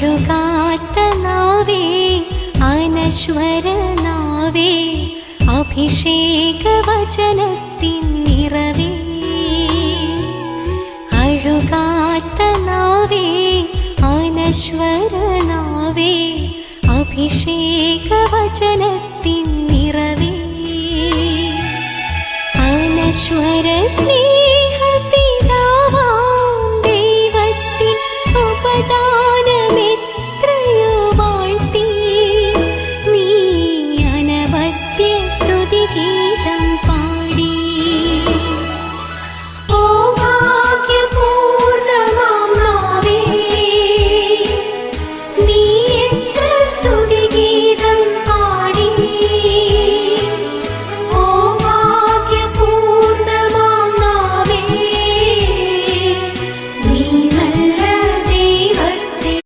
അഴുകാത്ത നാവേ അനശ്വര നാവേ അഭിഷേക വചനത്തിൻ നിറവേ അഴുകാത്ത നാവേ അനശ്വര നാവേ അഭിഷേക വചനത്തിൻ നിറവേ അനശ്വര